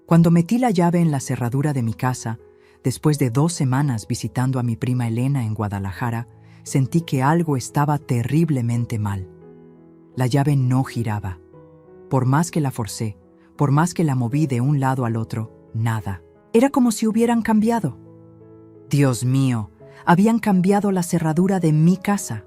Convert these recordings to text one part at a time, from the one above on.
Cuando metí la llave en la cerradura de mi casa, después de 2 semanas visitando a mi prima Elena en Guadalajara, sentí que algo estaba terriblemente mal. La llave no giraba. Por más que la forcé, por más que la moví de un lado al otro, nada. Era como si hubieran cambiado. Dios mío, habían cambiado la cerradura de mi casa.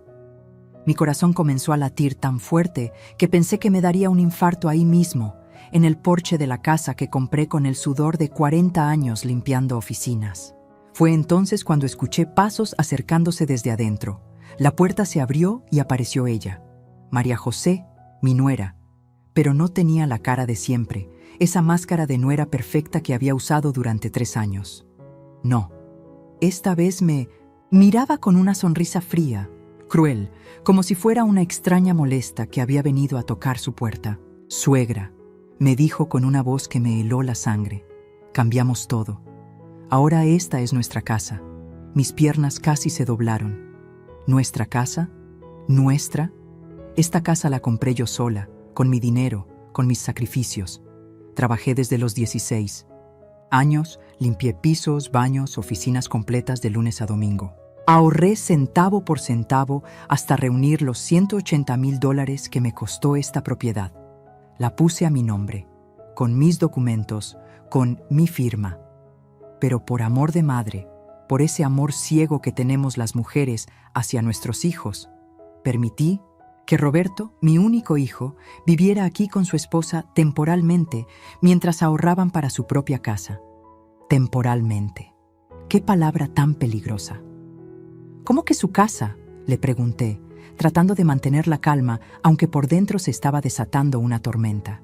Mi corazón comenzó a latir tan fuerte que pensé que me daría un infarto ahí mismo, en el porche de la casa que compré con el sudor de 40 años limpiando oficinas. Fue entonces cuando escuché pasos acercándose desde adentro. La puerta se abrió y apareció ella, María José, mi nuera, pero no tenía la cara de siempre, esa máscara de nuera perfecta que había usado durante 3 años. No, esta vez me miraba con una sonrisa fría, cruel, como si fuera una extraña molesta que había venido a tocar su puerta. «Suegra», me dijo con una voz que me heló la sangre. «Cambiamos todo. Ahora esta es nuestra casa». Mis piernas casi se doblaron. ¿Nuestra casa? ¿Nuestra? Esta casa la compré yo sola, con mi dinero, con mis sacrificios. Trabajé desde los 16 años, limpié pisos, baños, oficinas completas de lunes a domingo. Ahorré centavo por centavo hasta reunir los $180,000 que me costó esta propiedad. La puse a mi nombre, con mis documentos, con mi firma. Pero por amor de madre, por ese amor ciego que tenemos las mujeres hacia nuestros hijos, permití que Roberto, mi único hijo, viviera aquí con su esposa temporalmente mientras ahorraban para su propia casa. Temporalmente. ¡Qué palabra tan peligrosa! ¿Cómo que su casa?, le pregunté, tratando de mantener la calma, aunque por dentro se estaba desatando una tormenta.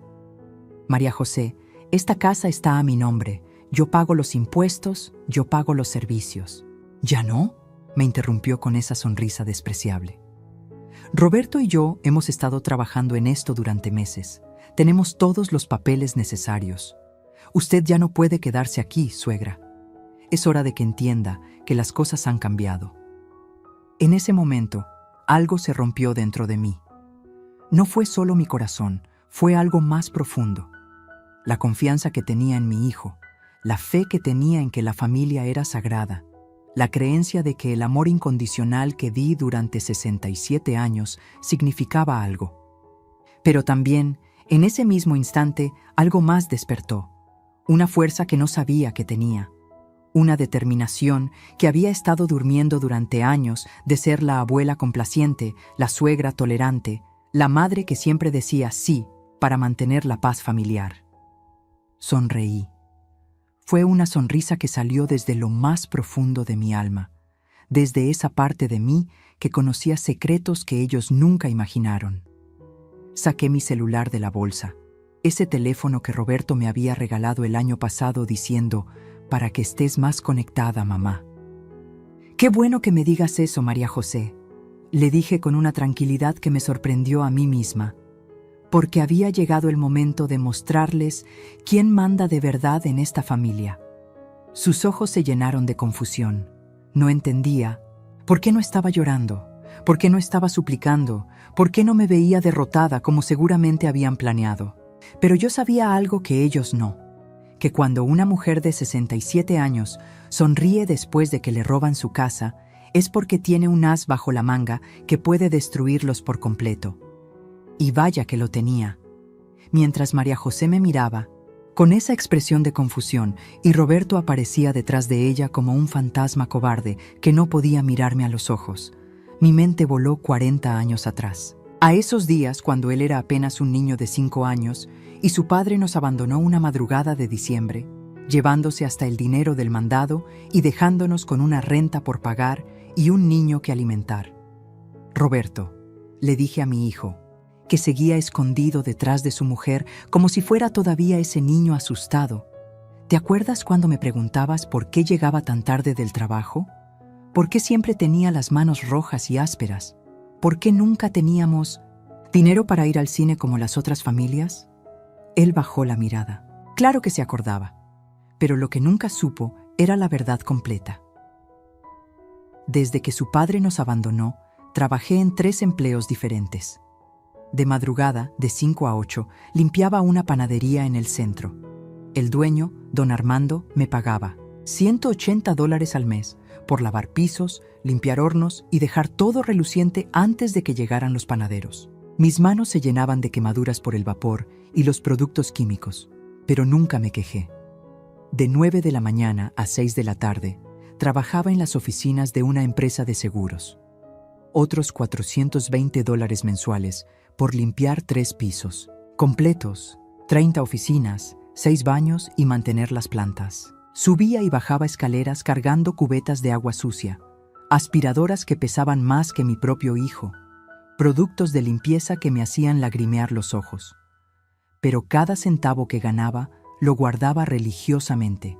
María José, esta casa está a mi nombre. Yo pago los impuestos, yo pago los servicios. ¿Ya no?, me interrumpió con esa sonrisa despreciable. Roberto y yo hemos estado trabajando en esto durante meses. Tenemos todos los papeles necesarios. Usted ya no puede quedarse aquí, suegra. Es hora de que entienda que las cosas han cambiado. En ese momento, algo se rompió dentro de mí. No fue solo mi corazón, fue algo más profundo. La confianza que tenía en mi hijo, la fe que tenía en que la familia era sagrada, la creencia de que el amor incondicional que di durante 67 años significaba algo. Pero también, en ese mismo instante, algo más despertó, una fuerza que no sabía que tenía, una determinación que había estado durmiendo durante años de ser la abuela complaciente, la suegra tolerante, la madre que siempre decía sí para mantener la paz familiar. Sonreí. Fue una sonrisa que salió desde lo más profundo de mi alma, desde esa parte de mí que conocía secretos que ellos nunca imaginaron. Saqué mi celular de la bolsa, ese teléfono que Roberto me había regalado el año pasado diciendo, para que estés más conectada, mamá. «Qué bueno que me digas eso, María José», le dije con una tranquilidad que me sorprendió a mí misma, porque había llegado el momento de mostrarles quién manda de verdad en esta familia. Sus ojos se llenaron de confusión. No entendía. ¿Por qué no estaba llorando? ¿Por qué no estaba suplicando? ¿Por qué no me veía derrotada como seguramente habían planeado? Pero yo sabía algo que ellos no. Que cuando una mujer de 67 años sonríe después de que le roban su casa, es porque tiene un as bajo la manga que puede destruirlos por completo. Y vaya que lo tenía. Mientras María José me miraba, con esa expresión de confusión, y Roberto aparecía detrás de ella como un fantasma cobarde que no podía mirarme a los ojos, mi mente voló 40 años atrás. A esos días, cuando él era apenas un niño de 5 años, y su padre nos abandonó una madrugada de diciembre, llevándose hasta el dinero del mandado y dejándonos con una renta por pagar y un niño que alimentar. «Roberto», le dije a mi hijo, que seguía escondido detrás de su mujer como si fuera todavía ese niño asustado, ¿te acuerdas cuando me preguntabas por qué llegaba tan tarde del trabajo? ¿Por qué siempre tenía las manos rojas y ásperas? ¿Por qué nunca teníamos dinero para ir al cine como las otras familias? Él bajó la mirada. Claro que se acordaba, pero lo que nunca supo era la verdad completa. Desde que su padre nos abandonó, trabajé en 3 empleos diferentes. De madrugada, de 5 a 8, limpiaba una panadería en el centro. El dueño, don Armando, me pagaba $180 al mes por lavar pisos, limpiar hornos y dejar todo reluciente antes de que llegaran los panaderos. Mis manos se llenaban de quemaduras por el vapor y los productos químicos, pero nunca me quejé. De 9 de la mañana a 6 de la tarde, trabajaba en las oficinas de una empresa de seguros. Otros $420 mensuales por limpiar 3 pisos completos, 30 oficinas, 6 baños y mantener las plantas. Subía y bajaba escaleras cargando cubetas de agua sucia, aspiradoras que pesaban más que mi propio hijo, productos de limpieza que me hacían lagrimear los ojos. Pero cada centavo que ganaba lo guardaba religiosamente.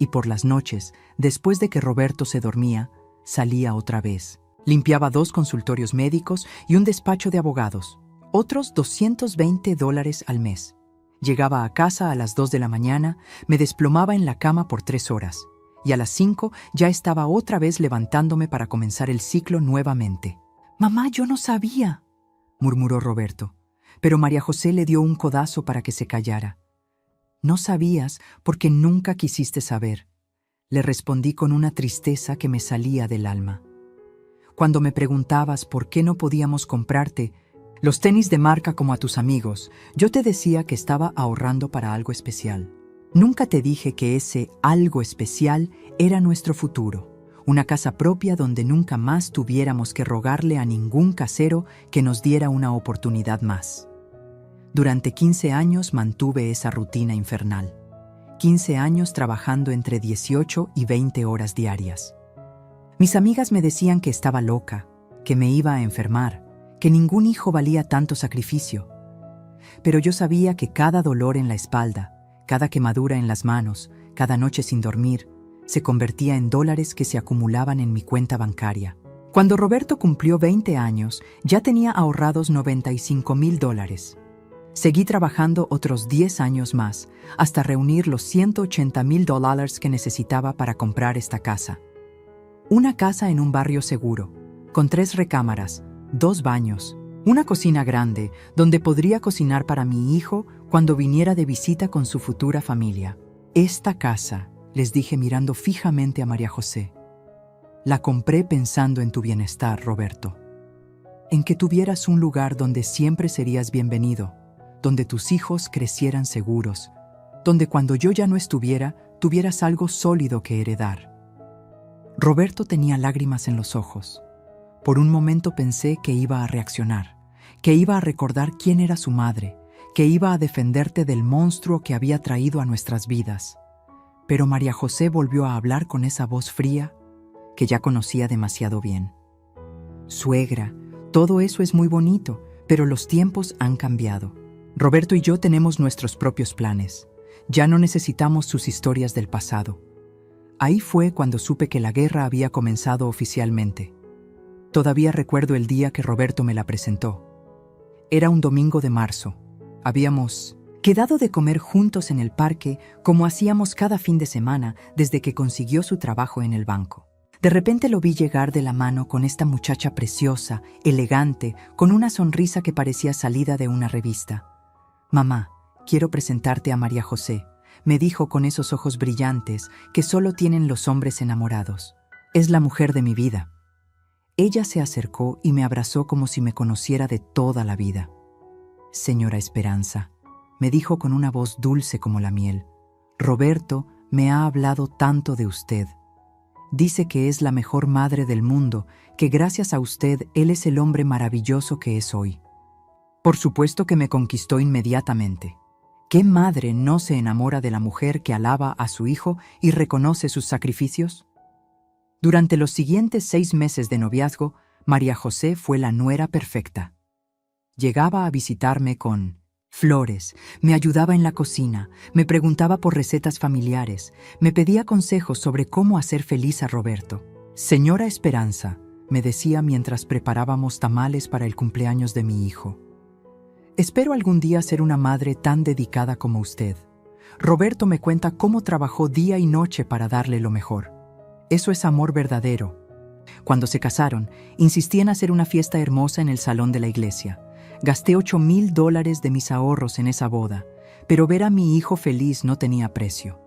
Y por las noches, después de que Roberto se dormía, salía otra vez. Limpiaba 2 consultorios médicos y un despacho de abogados, otros $220 al mes. Llegaba a casa a las 2 de la mañana, me desplomaba en la cama por 3 horas, y a las 5 ya estaba otra vez levantándome para comenzar el ciclo nuevamente. «Mamá, yo no sabía», murmuró Roberto, pero María José le dio un codazo para que se callara. «No sabías porque nunca quisiste saber», le respondí con una tristeza que me salía del alma. Cuando me preguntabas por qué no podíamos comprarte los tenis de marca como a tus amigos, yo te decía que estaba ahorrando para algo especial. Nunca te dije que ese algo especial era nuestro futuro, una casa propia donde nunca más tuviéramos que rogarle a ningún casero que nos diera una oportunidad más. Durante 15 años mantuve esa rutina infernal. 15 años trabajando entre 18 y 20 horas diarias. Mis amigas me decían que estaba loca, que me iba a enfermar, que ningún hijo valía tanto sacrificio. Pero yo sabía que cada dolor en la espalda, cada quemadura en las manos, cada noche sin dormir, se convertía en dólares que se acumulaban en mi cuenta bancaria. Cuando Roberto cumplió 20 años, ya tenía ahorrados $95,000. Seguí trabajando otros 10 años más, hasta reunir los $180,000 que necesitaba para comprar esta casa. Una casa en un barrio seguro, con 3 recámaras, 2 baños, una cocina grande donde podría cocinar para mi hijo cuando viniera de visita con su futura familia. Esta casa, les dije mirando fijamente a María José, la compré pensando en tu bienestar, Roberto. En que tuvieras un lugar donde siempre serías bienvenido, donde tus hijos crecieran seguros, donde cuando yo ya no estuviera, tuvieras algo sólido que heredar. Roberto tenía lágrimas en los ojos. Por un momento pensé que iba a reaccionar, que iba a recordar quién era su madre, que iba a defenderte del monstruo que había traído a nuestras vidas. Pero María José volvió a hablar con esa voz fría que ya conocía demasiado bien. Suegra, todo eso es muy bonito, pero los tiempos han cambiado. Roberto y yo tenemos nuestros propios planes. Ya no necesitamos sus historias del pasado. Ahí fue cuando supe que la guerra había comenzado oficialmente. Todavía recuerdo el día que Roberto me la presentó. Era un domingo de marzo. Habíamos quedado de comer juntos en el parque como hacíamos cada fin de semana desde que consiguió su trabajo en el banco. De repente lo vi llegar de la mano con esta muchacha preciosa, elegante, con una sonrisa que parecía salida de una revista. «Mamá, quiero presentarte a María José», me dijo con esos ojos brillantes que solo tienen los hombres enamorados. «Es la mujer de mi vida». Ella se acercó y me abrazó como si me conociera de toda la vida. «Señora Esperanza», me dijo con una voz dulce como la miel, «Roberto me ha hablado tanto de usted. Dice que es la mejor madre del mundo, que gracias a usted él es el hombre maravilloso que es hoy». Por supuesto que me conquistó inmediatamente. ¿Qué madre no se enamora de la mujer que alaba a su hijo y reconoce sus sacrificios? Durante los siguientes 6 meses de noviazgo, María José fue la nuera perfecta. Llegaba a visitarme con flores, me ayudaba en la cocina, me preguntaba por recetas familiares, me pedía consejos sobre cómo hacer feliz a Roberto. «Señora Esperanza», me decía mientras preparábamos tamales para el cumpleaños de mi hijo, «espero algún día ser una madre tan dedicada como usted. Roberto me cuenta cómo trabajó día y noche para darle lo mejor. Eso es amor verdadero». Cuando se casaron, insistí en hacer una fiesta hermosa en el salón de la iglesia. Gasté $8,000 de mis ahorros en esa boda, Pero ver a mi hijo feliz no tenía precio.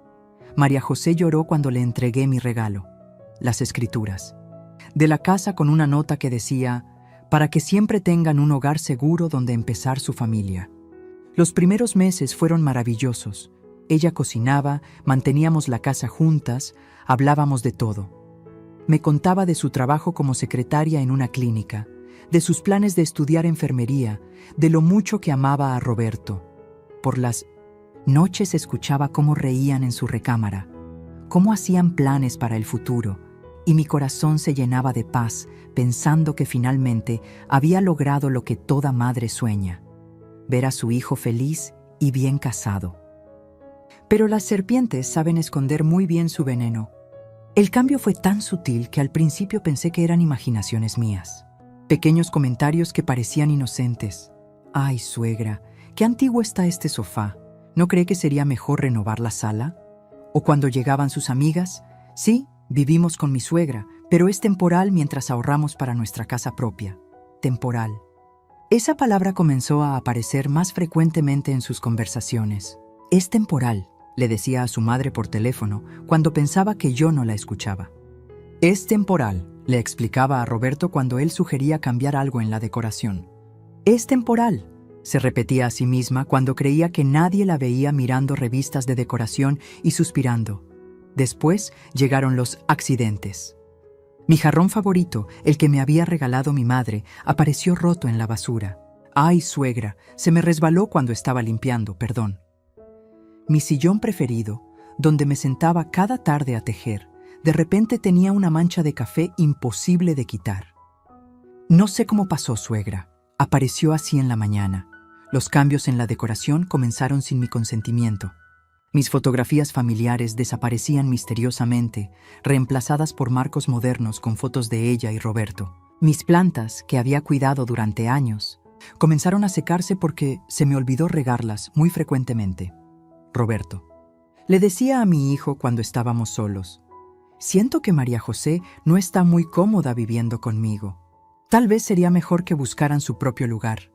María José lloró cuando le entregué mi regalo, las escrituras, de la casa con una nota que decía, para que siempre tengan un hogar seguro donde empezar su familia. Los primeros meses fueron maravillosos. Ella cocinaba, manteníamos la casa juntas, hablábamos de todo. Me contaba de su trabajo como secretaria en una clínica, de sus planes de estudiar enfermería, de lo mucho que amaba a Roberto. Por las noches escuchaba cómo reían en su recámara, cómo hacían planes para el futuro, y mi corazón se llenaba de paz pensando que finalmente había logrado lo que toda madre sueña, ver a su hijo feliz y bien casado. Pero las serpientes saben esconder muy bien su veneno. El cambio fue tan sutil que al principio pensé que eran imaginaciones mías. Pequeños comentarios que parecían inocentes. «Ay, suegra, qué antiguo está este sofá. ¿No cree que sería mejor renovar la sala?» O cuando llegaban sus amigas, «Sí, vivimos con mi suegra, pero es temporal mientras ahorramos para nuestra casa propia». Temporal. Esa palabra comenzó a aparecer más frecuentemente en sus conversaciones. «Es temporal», le decía a su madre por teléfono cuando pensaba que yo no la escuchaba. «Es temporal», le explicaba a Roberto cuando él sugería cambiar algo en la decoración. «Es temporal», se repetía a sí misma cuando creía que nadie la veía mirando revistas de decoración y suspirando. Después llegaron los accidentes. Mi jarrón favorito, el que me había regalado mi madre, apareció roto en la basura. «Ay, suegra, se me resbaló cuando estaba limpiando, perdón». Mi sillón preferido, donde me sentaba cada tarde a tejer, de repente tenía una mancha de café imposible de quitar. «No sé cómo pasó, suegra. Apareció así en la mañana. Los cambios en la decoración comenzaron sin mi consentimiento. Mis fotografías familiares desaparecían misteriosamente, reemplazadas por marcos modernos con fotos de ella y Roberto. Mis plantas, que había cuidado durante años, comenzaron a secarse porque se me olvidó regarlas muy frecuentemente. Roberto. Le decía a mi hijo cuando estábamos solos, «Siento que María José no está muy cómoda viviendo conmigo. Tal vez sería mejor que buscaran su propio lugar».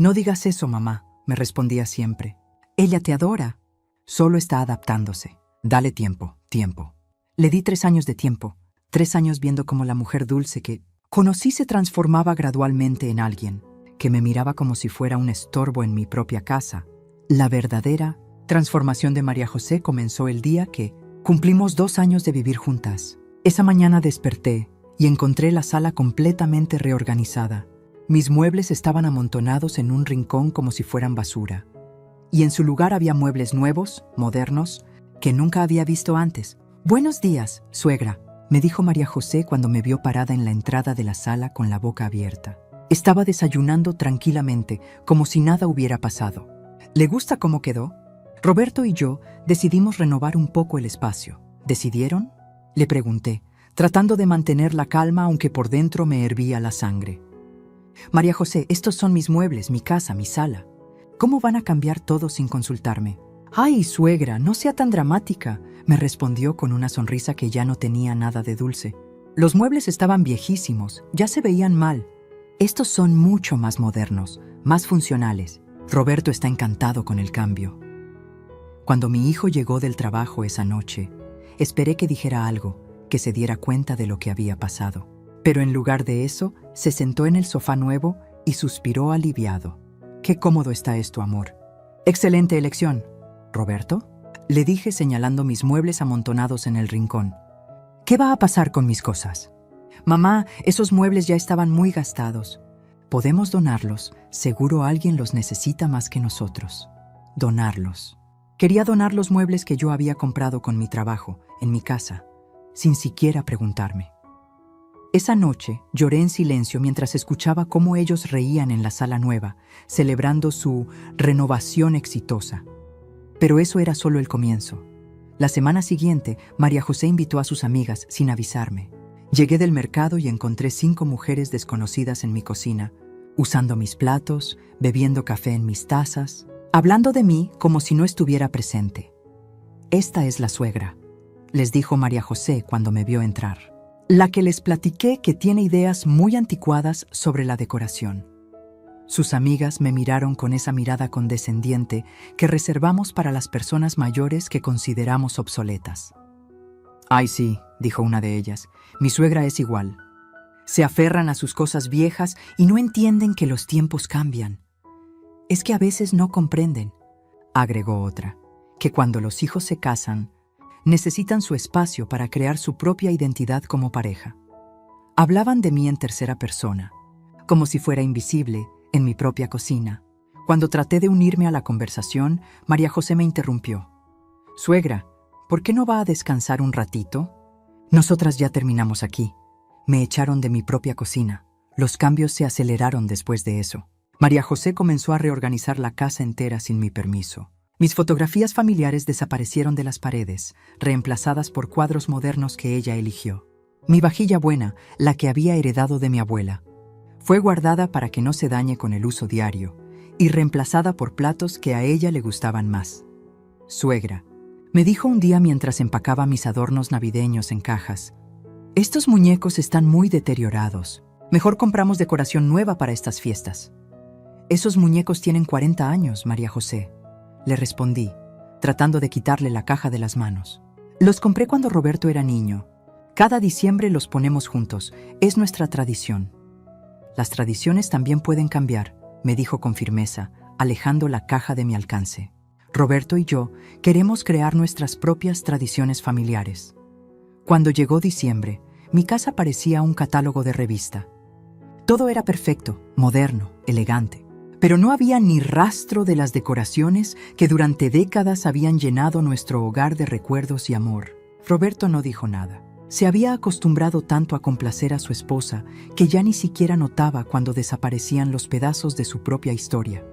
«No digas eso, mamá», me respondía siempre. «Ella te adora. Solo está adaptándose. Dale tiempo, tiempo». Le di 3 años de tiempo, 3 años viendo cómo la mujer dulce que conocí se transformaba gradualmente en alguien que me miraba como si fuera un estorbo en mi propia casa. La verdadera transformación de María José comenzó el día que cumplimos 2 años de vivir juntas. Esa mañana desperté y encontré la sala completamente reorganizada. Mis muebles estaban amontonados en un rincón como si fueran basura. Y en su lugar había muebles nuevos, modernos, que nunca había visto antes. «Buenos días, suegra», me dijo María José cuando me vio parada en la entrada de la sala con la boca abierta. Estaba desayunando tranquilamente, como si nada hubiera pasado. «¿Le gusta cómo quedó?» Roberto y yo decidimos renovar un poco el espacio. ¿Decidieron?, le pregunté, tratando de mantener la calma aunque por dentro me hervía la sangre. «María José, estos son mis muebles, mi casa, mi sala. ¿Cómo van a cambiar todo sin consultarme?» «Ay, suegra, no sea tan dramática», me respondió con una sonrisa que ya no tenía nada de dulce. «Los muebles estaban viejísimos, ya se veían mal. Estos son mucho más modernos, más funcionales. Roberto está encantado con el cambio». Cuando mi hijo llegó del trabajo esa noche, esperé que dijera algo, que se diera cuenta de lo que había pasado. Pero en lugar de eso, se sentó en el sofá nuevo y suspiró aliviado. «Qué cómodo está esto, amor». «Excelente elección, Roberto», le dije señalando mis muebles amontonados en el rincón. «¿Qué va a pasar con mis cosas?» «Mamá, esos muebles ya estaban muy gastados. Podemos donarlos, seguro alguien los necesita más que nosotros». Donarlos. Quería donar los muebles que yo había comprado con mi trabajo, en mi casa, sin siquiera preguntarme. Esa noche lloré en silencio mientras escuchaba cómo ellos reían en la sala nueva, celebrando su renovación exitosa. Pero eso era solo el comienzo. La semana siguiente, María José invitó a sus amigas sin avisarme. Llegué del mercado y encontré 5 mujeres desconocidas en mi cocina, usando mis platos, bebiendo café en mis tazas, hablando de mí como si no estuviera presente. «Esta es la suegra», les dijo María José cuando me vio entrar. «La que les platiqué que tiene ideas muy anticuadas sobre la decoración». Sus amigas me miraron con esa mirada condescendiente que reservamos para las personas mayores que consideramos obsoletas. «Ay, sí», dijo una de ellas, «mi suegra es igual. Se aferran a sus cosas viejas y no entienden que los tiempos cambian. Es que a veces no comprenden», agregó otra, «que cuando los hijos se casan, necesitan su espacio para crear su propia identidad como pareja». Hablaban de mí en tercera persona, como si fuera invisible, en mi propia cocina. Cuando traté de unirme a la conversación, María José me interrumpió. «Suegra, ¿por qué no va a descansar un ratito? Nosotras ya terminamos aquí». Me echaron de mi propia cocina. Los cambios se aceleraron después de eso. María José comenzó a reorganizar la casa entera sin mi permiso. Mis fotografías familiares desaparecieron de las paredes, reemplazadas por cuadros modernos que ella eligió. Mi vajilla buena, la que había heredado de mi abuela, fue guardada para que no se dañe con el uso diario y reemplazada por platos que a ella le gustaban más. «Suegra», me dijo un día mientras empacaba mis adornos navideños en cajas, «estos muñecos están muy deteriorados. Mejor compramos decoración nueva para estas fiestas». «Esos muñecos tienen 40 años, María José», le respondí, tratando de quitarle la caja de las manos. «Los compré cuando Roberto era niño. Cada diciembre los ponemos juntos. Es nuestra tradición». «Las tradiciones también pueden cambiar», me dijo con firmeza, alejando la caja de mi alcance. «Roberto y yo queremos crear nuestras propias tradiciones familiares». Cuando llegó diciembre, mi casa parecía un catálogo de revista. Todo era perfecto, moderno, elegante, pero no había ni rastro de las decoraciones que durante décadas habían llenado nuestro hogar de recuerdos y amor. Roberto no dijo nada. Se había acostumbrado tanto a complacer a su esposa que ya ni siquiera notaba cuando desaparecían los pedazos de su propia historia.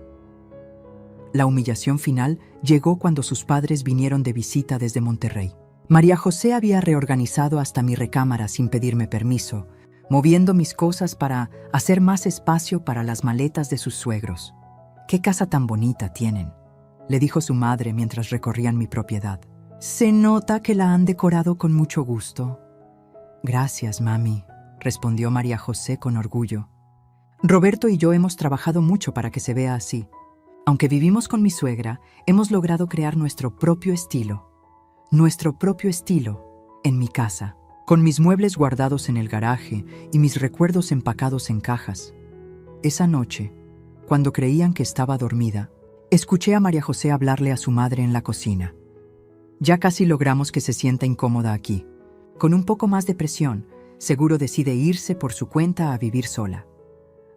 La humillación final llegó cuando sus padres vinieron de visita desde Monterrey. María José había reorganizado hasta mi recámara sin pedirme permiso, moviendo mis cosas para hacer más espacio para las maletas de sus suegros. «¡Qué casa tan bonita tienen!», le dijo su madre mientras recorrían mi propiedad. «Se nota que la han decorado con mucho gusto». «Gracias, mami», respondió María José con orgullo. «Roberto y yo hemos trabajado mucho para que se vea así. Aunque vivimos con mi suegra, hemos logrado crear nuestro propio estilo en mi casa, con mis muebles guardados en el garaje y mis recuerdos empacados en cajas». Esa noche, cuando creían que estaba dormida, escuché a María José hablarle a su madre en la cocina. «Ya casi logramos que se sienta incómoda aquí. Con un poco más de presión, seguro decide irse por su cuenta a vivir sola».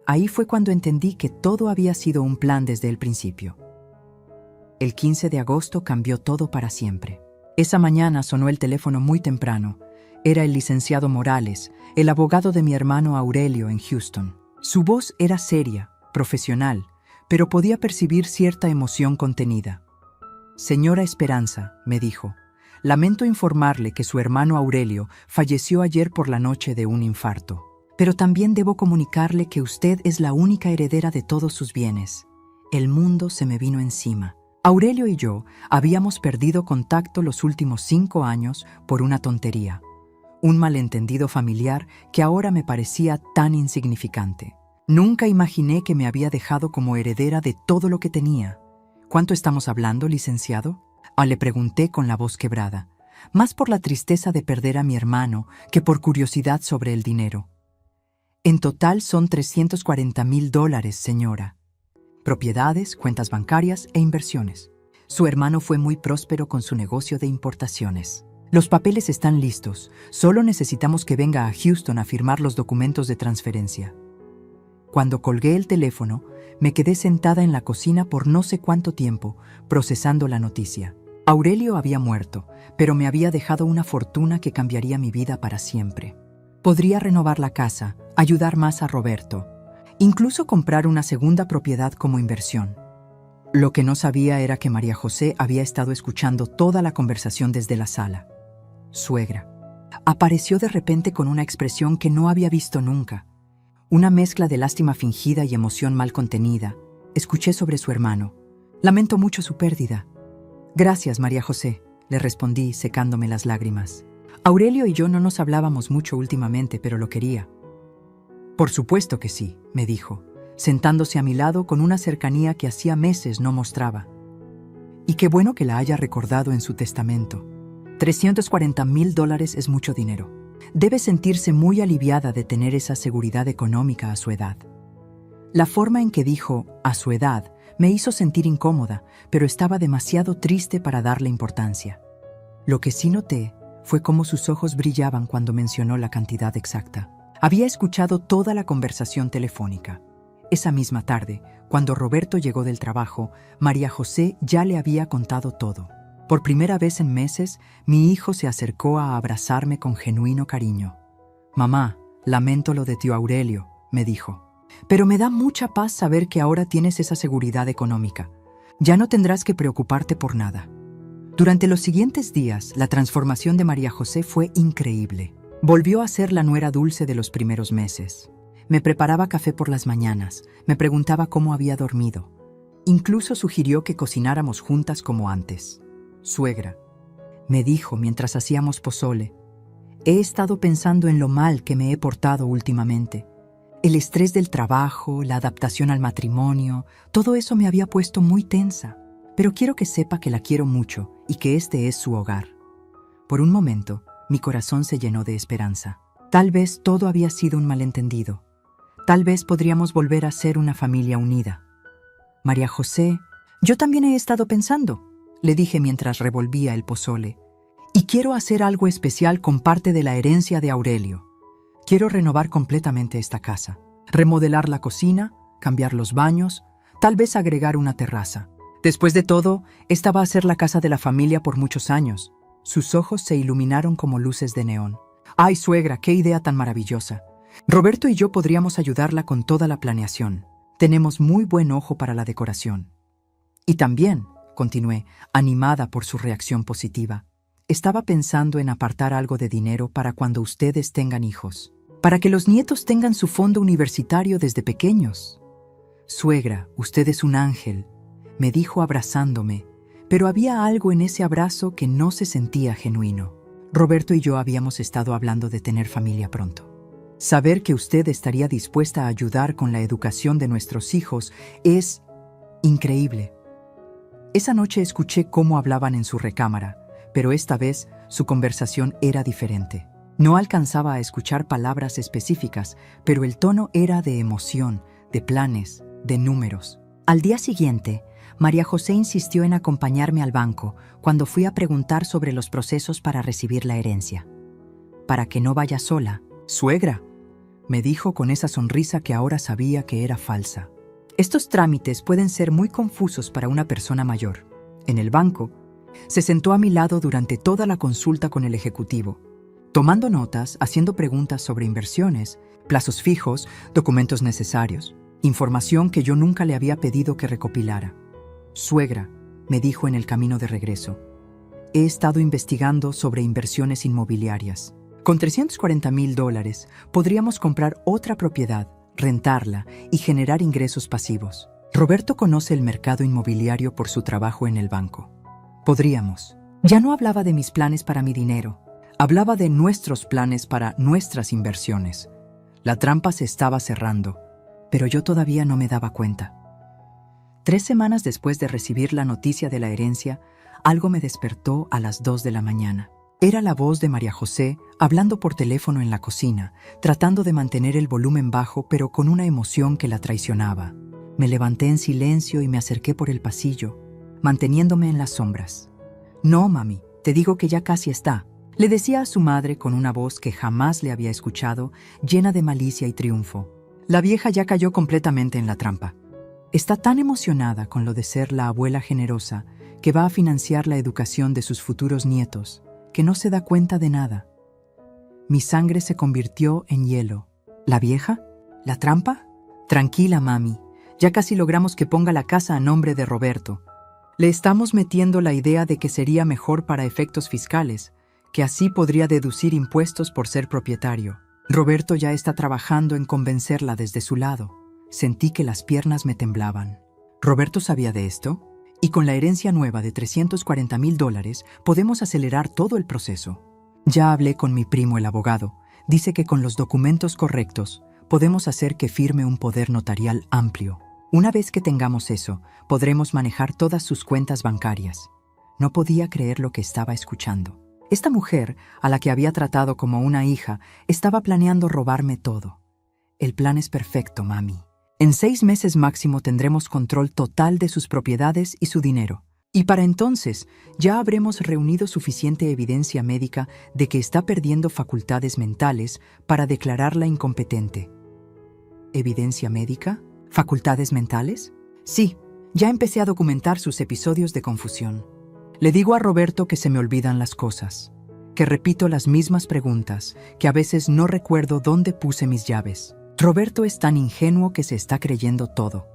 Ahí fue cuando entendí que todo había sido un plan desde el principio. El 15 de agosto cambió todo para siempre. Esa mañana sonó el teléfono muy temprano. Era el licenciado Morales, el abogado de mi hermano Aurelio en Houston. Su voz era seria, profesional, pero podía percibir cierta emoción contenida. «Señora Esperanza», me dijo, «lamento informarle que su hermano Aurelio falleció ayer por la noche de un infarto. Pero también debo comunicarle que usted es la única heredera de todos sus bienes. El mundo se me vino encima. Aurelio y yo habíamos perdido contacto los últimos 5 años por una tontería. Un malentendido familiar que ahora me parecía tan insignificante. Nunca imaginé que me había dejado como heredera de todo lo que tenía». «¿Cuánto estamos hablando, licenciado?», le pregunté con la voz quebrada, más por la tristeza de perder a mi hermano que por curiosidad sobre el dinero. «En total son $340,000, señora. Propiedades, cuentas bancarias e inversiones. Su hermano fue muy próspero con su negocio de importaciones. Los papeles están listos, solo necesitamos que venga a Houston a firmar los documentos de transferencia». Cuando colgué el teléfono, me quedé sentada en la cocina por no sé cuánto tiempo, procesando la noticia. Aurelio había muerto, pero me había dejado una fortuna que cambiaría mi vida para siempre. Podría renovar la casa, ayudar más a Roberto, incluso comprar una segunda propiedad como inversión. Lo que no sabía era que María José había estado escuchando toda la conversación desde la sala. «Suegra». Apareció de repente con una expresión que no había visto nunca. Una mezcla de lástima fingida y emoción mal contenida. Escuché sobre su hermano. «Lamento mucho su pérdida». «Gracias, María José», le respondí, secándome las lágrimas. «Aurelio y yo no nos hablábamos mucho últimamente, pero lo quería». «Por supuesto que sí», me dijo. sentándose a mi lado con una cercanía que hacía meses no mostraba. Y qué bueno que la haya recordado en su testamento. $340,000 es mucho dinero. Debe sentirse muy aliviada de tener esa seguridad económica a su edad. La forma en que dijo «a su edad» me hizo sentir incómoda, pero estaba demasiado triste para darle importancia. Lo que sí noté fue cómo sus ojos brillaban cuando mencionó la cantidad exacta. Había escuchado toda la conversación telefónica. Esa misma tarde, cuando Roberto llegó del trabajo, María José ya le había contado todo. Por primera vez en meses, mi hijo se acercó a abrazarme con genuino cariño. «Mamá, lamento lo de tío Aurelio», me dijo. «Pero me da mucha paz saber que ahora tienes esa seguridad económica. Ya no tendrás que preocuparte por nada». Durante los siguientes días, la transformación de María José fue increíble. Volvió a ser la nuera dulce de los primeros meses. Me preparaba café por las mañanas, me preguntaba cómo había dormido. Incluso sugirió que cocináramos juntas como antes. «Suegra», me dijo mientras hacíamos pozole, «he estado pensando en lo mal que me he portado últimamente. El estrés del trabajo, la adaptación al matrimonio, todo eso me había puesto muy tensa. Pero quiero que sepa que la quiero mucho y que este es su hogar». Por un momento, mi corazón se llenó de esperanza. Tal vez todo había sido un malentendido. Tal vez podríamos volver a ser una familia unida. «María José, yo también he estado pensando», le dije mientras revolvía el pozole. «Y quiero hacer algo especial con parte de la herencia de Aurelio. Quiero renovar completamente esta casa, remodelar la cocina, cambiar los baños, tal vez agregar una terraza. Después de todo, esta va a ser la casa de la familia por muchos años». Sus ojos se iluminaron como luces de neón. «Ay, suegra, qué idea tan maravillosa. Roberto y yo podríamos ayudarla con toda la planeación. Tenemos muy buen ojo para la decoración». Y también, continué, animada por su reacción positiva, estaba pensando en apartar algo de dinero para cuando ustedes tengan hijos, para que los nietos tengan su fondo universitario desde pequeños. «Suegra, usted es un ángel», me dijo abrazándome, pero había algo en ese abrazo que no se sentía genuino. Roberto y yo habíamos estado hablando de tener familia pronto. Saber que usted estaría dispuesta a ayudar con la educación de nuestros hijos es increíble. Esa noche escuché cómo hablaban en su recámara, pero esta vez su conversación era diferente. No alcanzaba a escuchar palabras específicas, pero el tono era de emoción, de planes, de números. Al día siguiente, María José insistió en acompañarme al banco cuando fui a preguntar sobre los procesos para recibir la herencia. «Para que no vaya sola». «Suegra», me dijo con esa sonrisa que ahora sabía que era falsa. «Estos trámites pueden ser muy confusos para una persona mayor». En el banco, se sentó a mi lado durante toda la consulta con el ejecutivo, tomando notas, haciendo preguntas sobre inversiones, plazos fijos, documentos necesarios, información que yo nunca le había pedido que recopilara. «Suegra», me dijo en el camino de regreso, «he estado investigando sobre inversiones inmobiliarias. Con $340,000 podríamos comprar otra propiedad, rentarla y generar ingresos pasivos. Roberto conoce el mercado inmobiliario por su trabajo en el banco. Podríamos». Ya no hablaba de mis planes para mi dinero, hablaba de nuestros planes para nuestras inversiones. La trampa se estaba cerrando, pero yo todavía no me daba cuenta. 3 semanas después de recibir la noticia de la herencia, algo me despertó a las 2 de la mañana. Era la voz de María José hablando por teléfono en la cocina, tratando de mantener el volumen bajo, pero con una emoción que la traicionaba. Me levanté en silencio y me acerqué por el pasillo, manteniéndome en las sombras. «No, mami, te digo que ya casi está», le decía a su madre con una voz que jamás le había escuchado, llena de malicia y triunfo. La vieja ya cayó completamente en la trampa. Está tan emocionada con lo de ser la abuela generosa que va a financiar la educación de sus futuros nietos, que no se da cuenta de nada. Mi sangre se convirtió en hielo. ¿La vieja? ¿La trampa? Tranquila, mami. Ya casi logramos que ponga la casa a nombre de Roberto. Le estamos metiendo la idea de que sería mejor para efectos fiscales, que así podría deducir impuestos por ser propietario. Roberto ya está trabajando en convencerla desde su lado. Sentí que las piernas me temblaban. ¿Roberto sabía de esto? Y con la herencia nueva de $340,000 podemos acelerar todo el proceso. Ya hablé con mi primo el abogado. Dice que con los documentos correctos podemos hacer que firme un poder notarial amplio. Una vez que tengamos eso, podremos manejar todas sus cuentas bancarias. No podía creer lo que estaba escuchando. Esta mujer, a la que había tratado como una hija, estaba planeando robarme todo. El plan es perfecto, mami. En 6 meses máximo tendremos control total de sus propiedades y su dinero. Y para entonces ya habremos reunido suficiente evidencia médica de que está perdiendo facultades mentales para declararla incompetente. ¿Evidencia médica? ¿Facultades mentales? Sí, ya empecé a documentar sus episodios de confusión. Le digo a Roberto que se me olvidan las cosas, que repito las mismas preguntas, que a veces no recuerdo dónde puse mis llaves. Roberto es tan ingenuo que se está creyendo todo.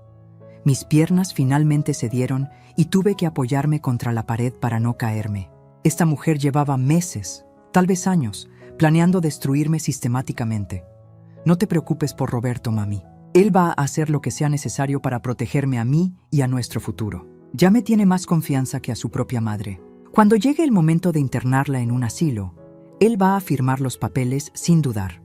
Mis piernas finalmente cedieron y tuve que apoyarme contra la pared para no caerme. Esta mujer llevaba meses, tal vez años, planeando destruirme sistemáticamente. No te preocupes por Roberto, mami. Él va a hacer lo que sea necesario para protegerme a mí y a nuestro futuro. Ya me tiene más confianza que a su propia madre. Cuando llegue el momento de internarla en un asilo, él va a firmar los papeles sin dudar.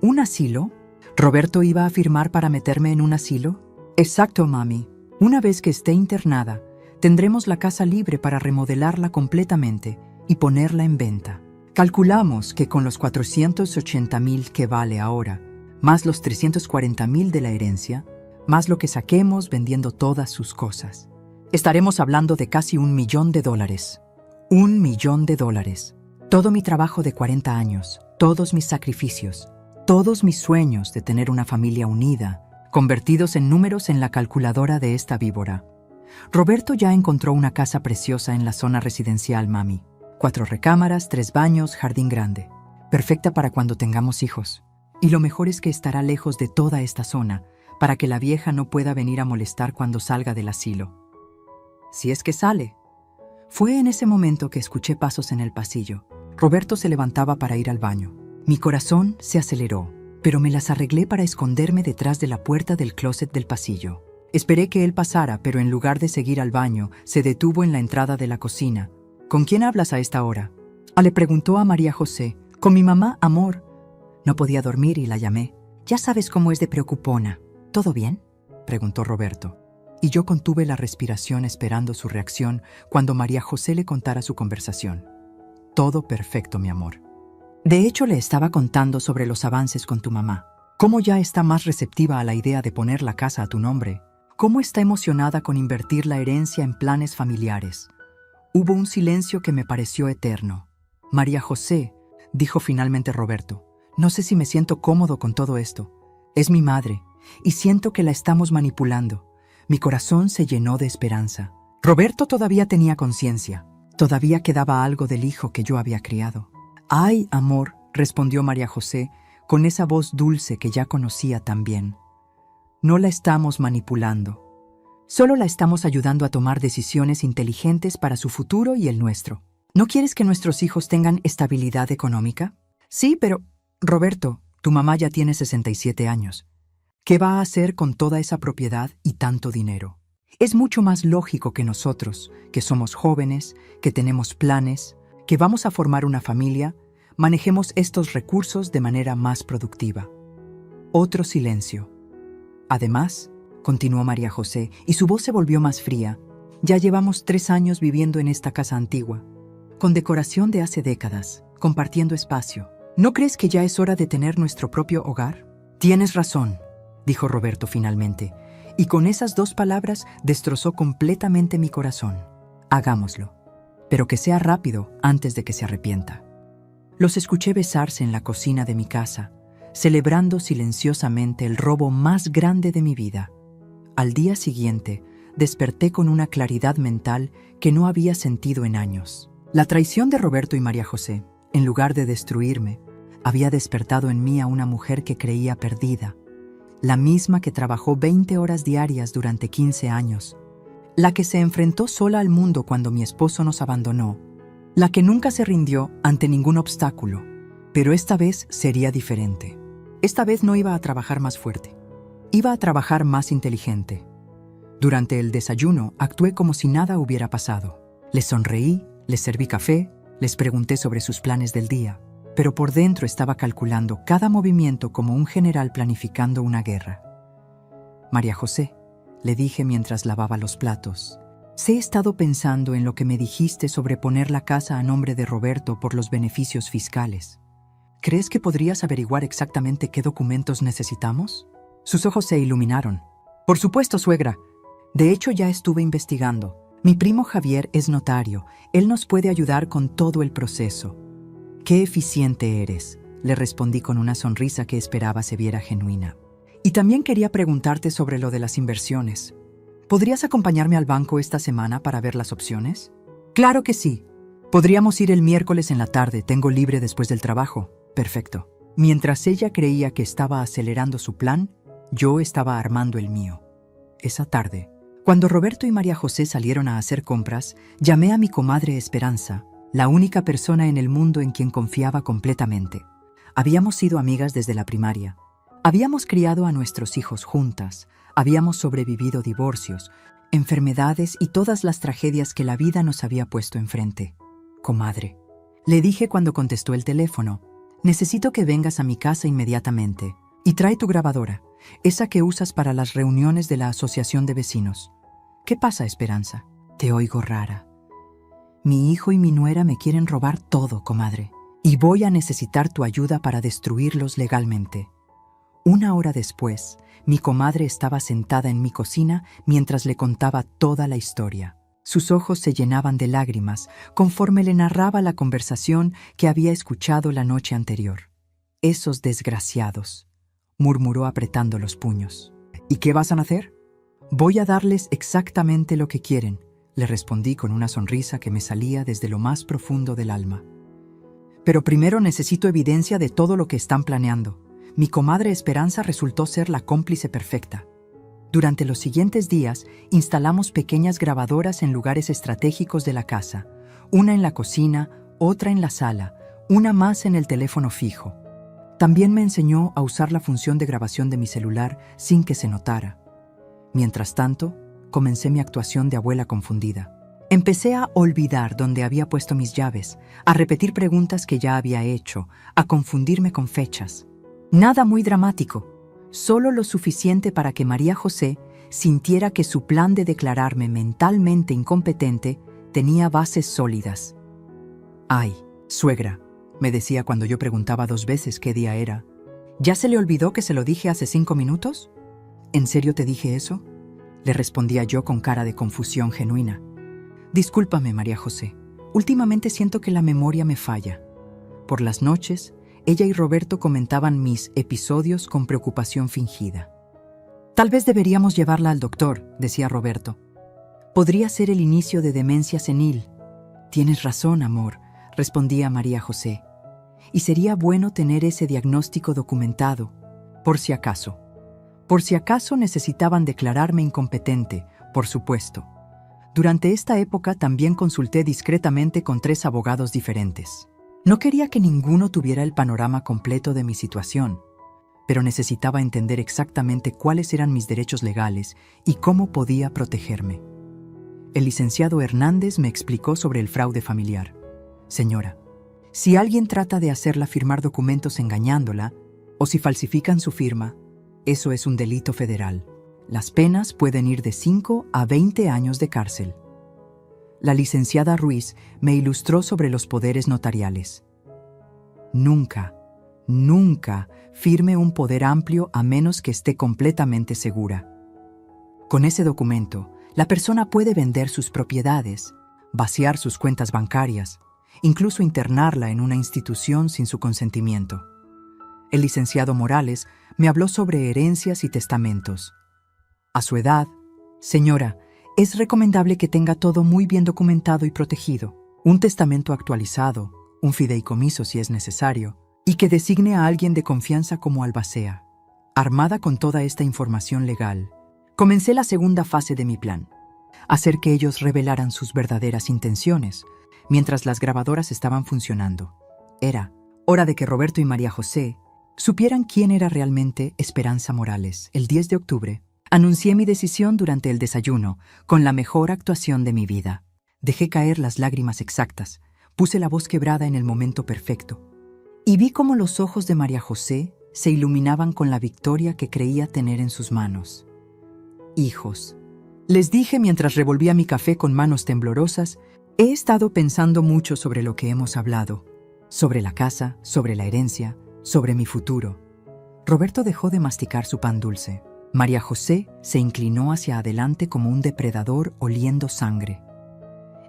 ¿Un asilo? ¿Roberto iba a firmar para meterme en un asilo? Exacto, mami. Una vez que esté internada, tendremos la casa libre para remodelarla completamente y ponerla en venta. Calculamos que con los 480,000 que vale ahora, más los 340,000 de la herencia, más lo que saquemos vendiendo todas sus cosas, estaremos hablando de casi $1 millón. $1 millón. Todo mi trabajo de 40 años, todos mis sacrificios, todos mis sueños de tener una familia unida, convertidos en números en la calculadora de esta víbora. Roberto ya encontró una casa preciosa en la zona residencial, mami. 4 recámaras, 3 baños, jardín grande. Perfecta para cuando tengamos hijos. Y lo mejor es que estará lejos de toda esta zona, para que la vieja no pueda venir a molestar cuando salga del asilo. Si es que sale. Fue en ese momento que escuché pasos en el pasillo. Roberto se levantaba para ir al baño. Mi corazón se aceleró, pero me las arreglé para esconderme detrás de la puerta del closet del pasillo. Esperé que él pasara, pero en lugar de seguir al baño, se detuvo en la entrada de la cocina. ¿Con quién hablas a esta hora? Le preguntó a María José. Con mi mamá, amor. No podía dormir y la llamé. Ya sabes cómo es de preocupona. ¿Todo bien?, preguntó Roberto. Y yo contuve la respiración esperando su reacción cuando María José le contara su conversación. Todo perfecto, mi amor. De hecho, le estaba contando sobre los avances con tu mamá. Cómo ya está más receptiva a la idea de poner la casa a tu nombre. Cómo está emocionada con invertir la herencia en planes familiares. Hubo un silencio que me pareció eterno. María José, dijo finalmente Roberto, no sé si me siento cómodo con todo esto. Es mi madre, y siento que la estamos manipulando. Mi corazón se llenó de esperanza. Roberto todavía tenía conciencia. Todavía quedaba algo del hijo que yo había criado. Ay, amor, respondió María José, con esa voz dulce que ya conocía tan bien. No la estamos manipulando. Solo la estamos ayudando a tomar decisiones inteligentes para su futuro y el nuestro. ¿No quieres que nuestros hijos tengan estabilidad económica? Sí, pero, Roberto, tu mamá ya tiene 67 años. ¿Qué va a hacer con toda esa propiedad y tanto dinero? Es mucho más lógico que nosotros, que somos jóvenes, que tenemos planes, que vamos a formar una familia, manejemos estos recursos de manera más productiva. Otro silencio. Además, continuó María José, y su voz se volvió más fría, ya llevamos 3 años viviendo en esta casa antigua, con decoración de hace décadas, compartiendo espacio. ¿No crees que ya es hora de tener nuestro propio hogar? Tienes razón, dijo Roberto finalmente, y con esas 2 palabras destrozó completamente mi corazón. Hagámoslo, pero que sea rápido antes de que se arrepienta. Los escuché besarse en la cocina de mi casa, celebrando silenciosamente el robo más grande de mi vida. Al día siguiente, desperté con una claridad mental que no había sentido en años. La traición de Roberto y María José, en lugar de destruirme, había despertado en mí a una mujer que creía perdida, la misma que trabajó 20 horas diarias durante 15 años, la que se enfrentó sola al mundo cuando mi esposo nos abandonó, la que nunca se rindió ante ningún obstáculo, pero esta vez sería diferente. Esta vez no iba a trabajar más fuerte, iba a trabajar más inteligente. Durante el desayuno actué como si nada hubiera pasado. Les sonreí, les serví café, les pregunté sobre sus planes del día. pero por dentro estaba calculando cada movimiento como un general planificando una guerra. María José, le dije mientras lavaba los platos, he estado pensando en lo que me dijiste sobre poner la casa a nombre de Roberto por los beneficios fiscales. ¿Crees que podrías averiguar exactamente qué documentos necesitamos? Sus ojos se iluminaron. Por supuesto, suegra. De hecho, ya estuve investigando. Mi primo Javier es notario. Él nos puede ayudar con todo el proceso. ¡Qué eficiente eres!, le respondí con una sonrisa que esperaba se viera genuina. Y también quería preguntarte sobre lo de las inversiones. ¿Podrías acompañarme al banco esta semana para ver las opciones? Claro que sí. Podríamos ir el miércoles en la tarde. Tengo libre después del trabajo. Perfecto. Mientras ella creía que estaba acelerando su plan, yo estaba armando el mío. Esa tarde, cuando Roberto y María José salieron a hacer compras, llamé a mi comadre Esperanza, la única persona en el mundo en quien confiaba completamente. Habíamos sido amigas desde la primaria. Habíamos criado a nuestros hijos juntas. Habíamos sobrevivido divorcios, enfermedades y todas las tragedias que la vida nos había puesto enfrente. Comadre, le dije cuando contestó el teléfono, necesito que vengas a mi casa inmediatamente y trae tu grabadora, esa que usas para las reuniones de la asociación de vecinos. ¿Qué pasa, Esperanza? Te oigo rara. Mi hijo y mi nuera me quieren robar todo, comadre, y voy a necesitar tu ayuda para destruirlos legalmente. Una hora después, mi comadre estaba sentada en mi cocina mientras le contaba toda la historia. Sus ojos se llenaban de lágrimas conforme le narraba la conversación que había escuchado la noche anterior. «Esos desgraciados», murmuró apretando los puños. «¿Y qué vas a hacer?» «Voy a darles exactamente lo que quieren», le respondí con una sonrisa que me salía desde lo más profundo del alma. «Pero primero necesito evidencia de todo lo que están planeando». Mi comadre Esperanza resultó ser la cómplice perfecta. Durante los siguientes días, instalamos pequeñas grabadoras en lugares estratégicos de la casa, una en la cocina, otra en la sala, una más en el teléfono fijo. También me enseñó a usar la función de grabación de mi celular sin que se notara. Mientras tanto, comencé mi actuación de abuela confundida. Empecé a olvidar dónde había puesto mis llaves, a repetir preguntas que ya había hecho, a confundirme con fechas. Nada muy dramático, solo lo suficiente para que María José sintiera que su plan de declararme mentalmente incompetente tenía bases sólidas. «Ay, suegra», me decía cuando yo preguntaba 2 veces qué día era. «¿Ya se le olvidó que se lo dije hace 5 minutos?» «¿En serio te dije eso?», le respondía yo con cara de confusión genuina. «Discúlpame, María José, últimamente siento que la memoria me falla». Por las noches, ella y Roberto comentaban mis episodios con preocupación fingida. «Tal vez deberíamos llevarla al doctor», decía Roberto. «Podría ser el inicio de demencia senil». «Tienes razón, amor», respondía María José. «Y sería bueno tener ese diagnóstico documentado, por si acaso». Por si acaso necesitaban declararme incompetente, por supuesto. Durante esta época también consulté discretamente con 3 abogados diferentes. No quería que ninguno tuviera el panorama completo de mi situación, pero necesitaba entender exactamente cuáles eran mis derechos legales y cómo podía protegerme. El licenciado Hernández me explicó sobre el fraude familiar. «Señora, si alguien trata de hacerla firmar documentos engañándola, o si falsifican su firma, eso es un delito federal. Las penas pueden ir de 5 a 20 años de cárcel». La licenciada Ruiz me ilustró sobre los poderes notariales. Nunca, nunca firme un poder amplio a menos que esté completamente segura. Con ese documento, la persona puede vender sus propiedades, vaciar sus cuentas bancarias, incluso internarla en una institución sin su consentimiento. El licenciado Morales me habló sobre herencias y testamentos. A su edad, «Señora, es recomendable que tenga todo muy bien documentado y protegido, un testamento actualizado, un fideicomiso si es necesario, y que designe a alguien de confianza como albacea». Armada con toda esta información legal, comencé la segunda fase de mi plan, hacer que ellos revelaran sus verdaderas intenciones, mientras las grabadoras estaban funcionando. Era hora de que Roberto y María José supieran quién era realmente Esperanza Morales. El 10 de octubre, anuncié mi decisión durante el desayuno, con la mejor actuación de mi vida. Dejé caer las lágrimas exactas, puse la voz quebrada en el momento perfecto. y vi cómo los ojos de María José se iluminaban con la victoria que creía tener en sus manos. Hijos, les dije mientras revolvía mi café con manos temblorosas, he estado pensando mucho sobre lo que hemos hablado, sobre la casa, sobre la herencia, sobre mi futuro. Roberto dejó de masticar su pan dulce. María José se inclinó hacia adelante como un depredador oliendo sangre.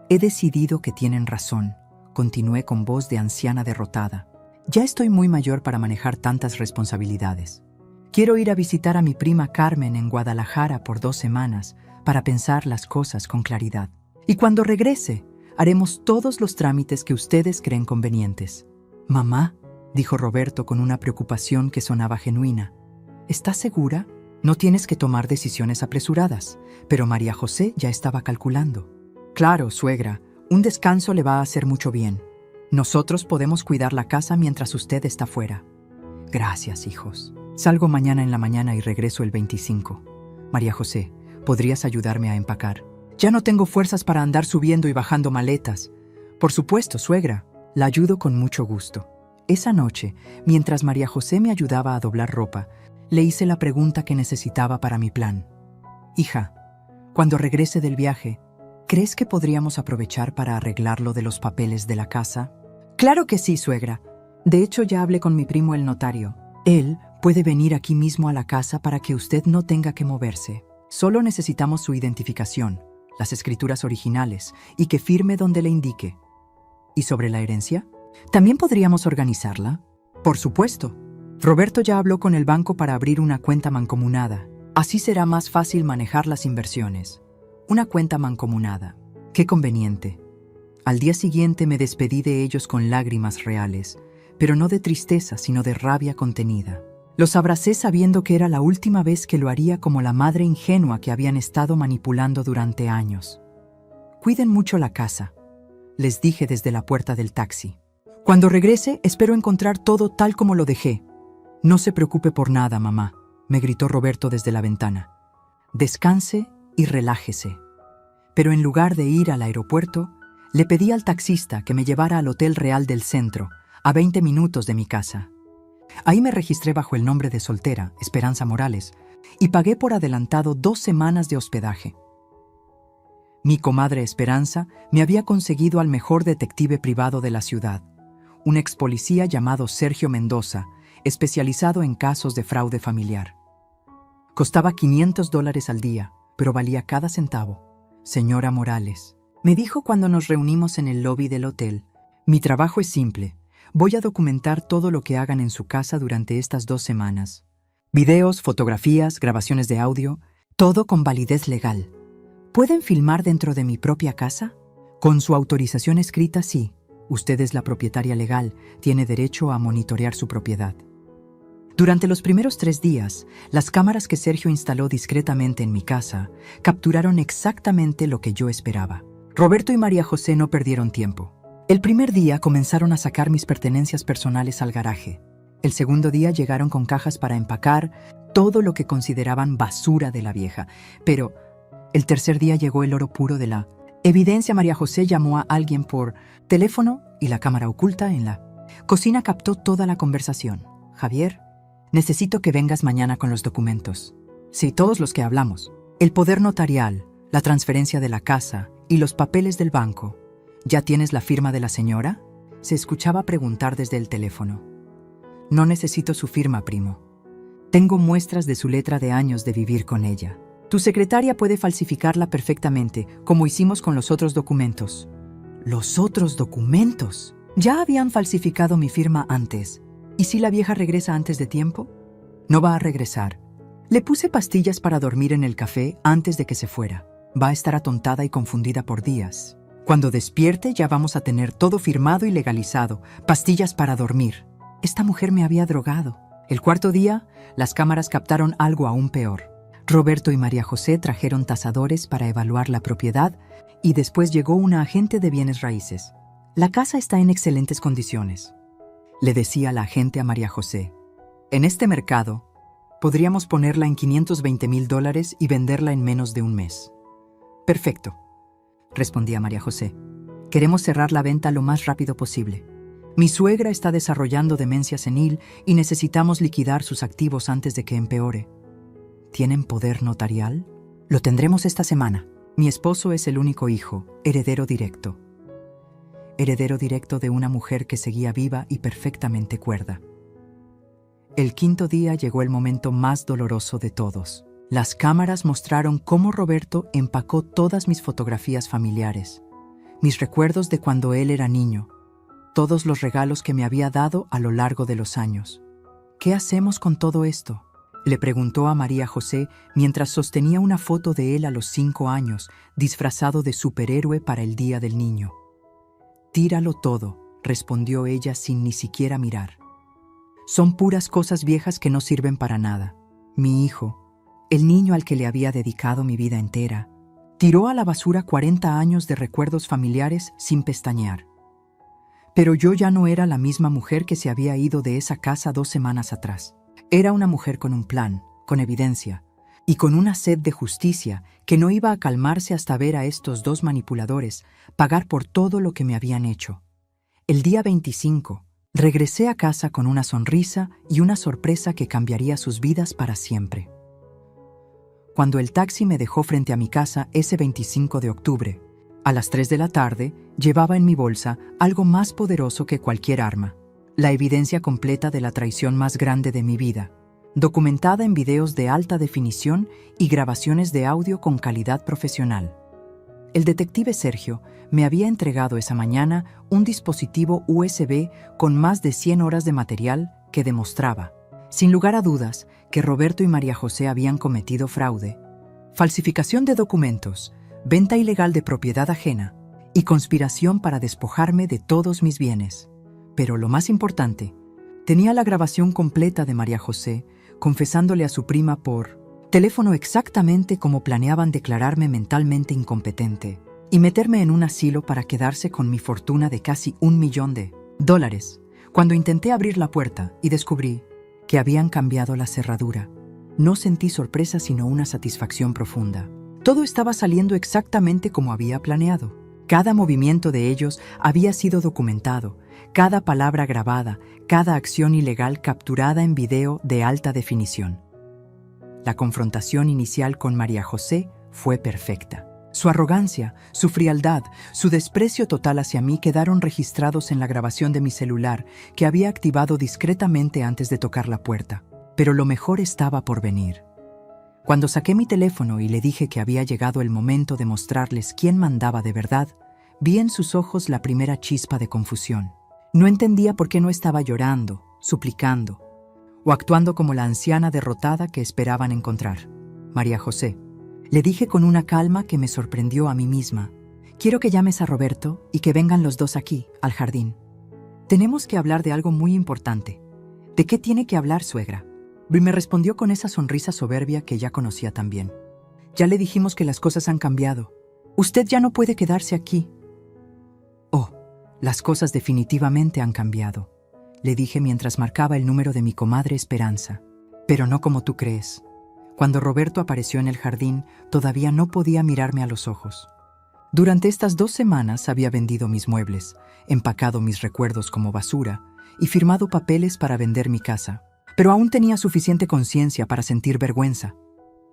He decidido que tienen razón, continué con voz de anciana derrotada. Ya estoy muy mayor para manejar tantas responsabilidades. Quiero ir a visitar a mi prima Carmen en Guadalajara por 2 semanas para pensar las cosas con claridad. Y cuando regrese, haremos todos los trámites que ustedes creen convenientes. Mamá, dijo Roberto con una preocupación que sonaba genuina. ¿Estás segura? No tienes que tomar decisiones apresuradas, pero María José ya estaba calculando. Claro, suegra, un descanso le va a hacer mucho bien. Nosotros podemos cuidar la casa mientras usted está fuera. Gracias, hijos. Salgo mañana en la mañana y regreso el 25. María José, ¿podrías ayudarme a empacar? Ya no tengo fuerzas para andar subiendo y bajando maletas. Por supuesto, suegra. La ayudo con mucho gusto. Esa noche, mientras María José me ayudaba a doblar ropa, le hice la pregunta que necesitaba para mi plan. Hija, cuando regrese del viaje, ¿crees que podríamos aprovechar para arreglar lo de los papeles de la casa? Claro que sí, suegra. De hecho, ya hablé con mi primo el notario. Él puede venir aquí mismo a la casa para que usted no tenga que moverse. Solo necesitamos su identificación, las escrituras originales, y que firme donde le indique. ¿Y sobre la herencia? ¿También podríamos organizarla? Por supuesto. Roberto ya habló con el banco para abrir una cuenta mancomunada. Así será más fácil manejar las inversiones. Una cuenta mancomunada. Qué conveniente. Al día siguiente me despedí de ellos con lágrimas reales, pero no de tristeza, sino de rabia contenida. Los abracé sabiendo que era la última vez que lo haría como la madre ingenua que habían estado manipulando durante años. Cuiden mucho la casa, les dije desde la puerta del taxi. Cuando regrese, espero encontrar todo tal como lo dejé. No se preocupe por nada, mamá, me gritó Roberto desde la ventana. Descanse y relájese. Pero en lugar de ir al aeropuerto, le pedí al taxista que me llevara al Hotel Real del Centro, a 20 minutos de mi casa. Ahí me registré bajo el nombre de soltera, Esperanza Morales, y pagué por adelantado 2 semanas de hospedaje. Mi comadre Esperanza me había conseguido al mejor detective privado de la ciudad, un ex policía llamado Sergio Mendoza, especializado en casos de fraude familiar. Costaba $500 al día, pero valía cada centavo. Señora Morales, me dijo cuando nos reunimos en el lobby del hotel, mi trabajo es simple. Voy a documentar todo lo que hagan en su casa durante estas 2 semanas. Videos, fotografías, grabaciones de audio, todo con validez legal. ¿Pueden filmar dentro de mi propia casa? Con su autorización escrita, sí. Usted es la propietaria legal, tiene derecho a monitorear su propiedad. Durante los primeros 3 días, las cámaras que Sergio instaló discretamente en mi casa capturaron exactamente lo que yo esperaba. Roberto y María José no perdieron tiempo. El primer día comenzaron a sacar mis pertenencias personales al garaje. El segundo día llegaron con cajas para empacar todo lo que consideraban basura de la vieja. Pero el tercer día llegó el oro puro de la evidencia. María José llamó a alguien por teléfono y la cámara oculta en la cocina captó toda la conversación. Javier, necesito que vengas mañana con los documentos. Sí, todos los que hablamos. El poder notarial, la transferencia de la casa y los papeles del banco. ¿Ya tienes la firma de la señora? Se escuchaba preguntar desde el teléfono. No necesito su firma, primo. Tengo muestras de su letra de años de vivir con ella. Tu secretaria puede falsificarla perfectamente, como hicimos con los otros documentos. ¿Los otros documentos? Ya habían falsificado mi firma antes. ¿Y si la vieja regresa antes de tiempo? No va a regresar. Le puse pastillas para dormir en el café antes de que se fuera. Va a estar atontada y confundida por días. Cuando despierte ya vamos a tener todo firmado y legalizado. Pastillas para dormir. Esta mujer me había drogado. El cuarto día, las cámaras captaron algo aún peor. Roberto y María José trajeron tasadores para evaluar la propiedad y después llegó una agente de bienes raíces. La casa está en excelentes condiciones, le decía la agente a María José. En este mercado, podríamos ponerla en $520,000 y venderla en menos de un mes. Perfecto, respondía María José. Queremos cerrar la venta lo más rápido posible. Mi suegra está desarrollando demencia senil y necesitamos liquidar sus activos antes de que empeore. ¿Tienen poder notarial? Lo tendremos esta semana. Mi esposo es el único hijo, heredero directo. Heredero directo de una mujer que seguía viva y perfectamente cuerda. El quinto día llegó el momento más doloroso de todos. Las cámaras mostraron cómo Roberto empacó todas mis fotografías familiares, mis recuerdos de cuando él era niño, todos los regalos que me había dado a lo largo de los años. ¿Qué hacemos con todo esto?, le preguntó a María José mientras sostenía una foto de él a los 5 años, disfrazado de superhéroe para el Día del Niño. «Tíralo todo», respondió ella sin ni siquiera mirar. «Son puras cosas viejas que no sirven para nada. Mi hijo, el niño al que le había dedicado mi vida entera, tiró a la basura 40 años de recuerdos familiares sin pestañear. Pero yo ya no era la misma mujer que se había ido de esa casa 2 semanas atrás. Era una mujer con un plan, con evidencia, y con una sed de justicia que no iba a calmarse hasta ver a estos 2 manipuladores pagar por todo lo que me habían hecho. El día 25, regresé a casa con una sonrisa y una sorpresa que cambiaría sus vidas para siempre. Cuando el taxi me dejó frente a mi casa ese 25 de octubre, a las 3 de la tarde, llevaba en mi bolsa algo más poderoso que cualquier arma: la evidencia completa de la traición más grande de mi vida, documentada en videos de alta definición y grabaciones de audio con calidad profesional. El detective Sergio me había entregado esa mañana un dispositivo USB con más de 100 horas de material que demostraba, sin lugar a dudas, que Roberto y María José habían cometido fraude, falsificación de documentos, venta ilegal de propiedad ajena y conspiración para despojarme de todos mis bienes. Pero lo más importante, tenía la grabación completa de María José confesándole a su prima por teléfono exactamente como planeaban declararme mentalmente incompetente y meterme en un asilo para quedarse con mi fortuna de casi $1.000.000. Cuando intenté abrir la puerta y descubrí que habían cambiado la cerradura, no sentí sorpresa sino una satisfacción profunda. Todo estaba saliendo exactamente como había planeado. Cada movimiento de ellos había sido documentado, cada palabra grabada, cada acción ilegal capturada en video de alta definición. La confrontación inicial con María José fue perfecta. Su arrogancia, su frialdad, su desprecio total hacia mí quedaron registrados en la grabación de mi celular que había activado discretamente antes de tocar la puerta. Pero lo mejor estaba por venir. Cuando saqué mi teléfono y le dije que había llegado el momento de mostrarles quién mandaba de verdad, vi en sus ojos la primera chispa de confusión. No entendía por qué no estaba llorando, suplicando, o actuando como la anciana derrotada que esperaban encontrar. María José, le dije con una calma que me sorprendió a mí misma. Quiero que llames a Roberto y que vengan los 2 aquí, al jardín. Tenemos que hablar de algo muy importante. ¿De qué tiene que hablar, suegra? Me respondió con esa sonrisa soberbia que ya conocía tan bien. Ya le dijimos que las cosas han cambiado. Usted ya no puede quedarse aquí. Oh, las cosas definitivamente han cambiado, le dije mientras marcaba el número de mi comadre Esperanza. Pero no como tú crees. Cuando Roberto apareció en el jardín, todavía no podía mirarme a los ojos. Durante estas 2 semanas había vendido mis muebles, empacado mis recuerdos como basura y firmado papeles para vender mi casa. Pero aún tenía suficiente conciencia para sentir vergüenza.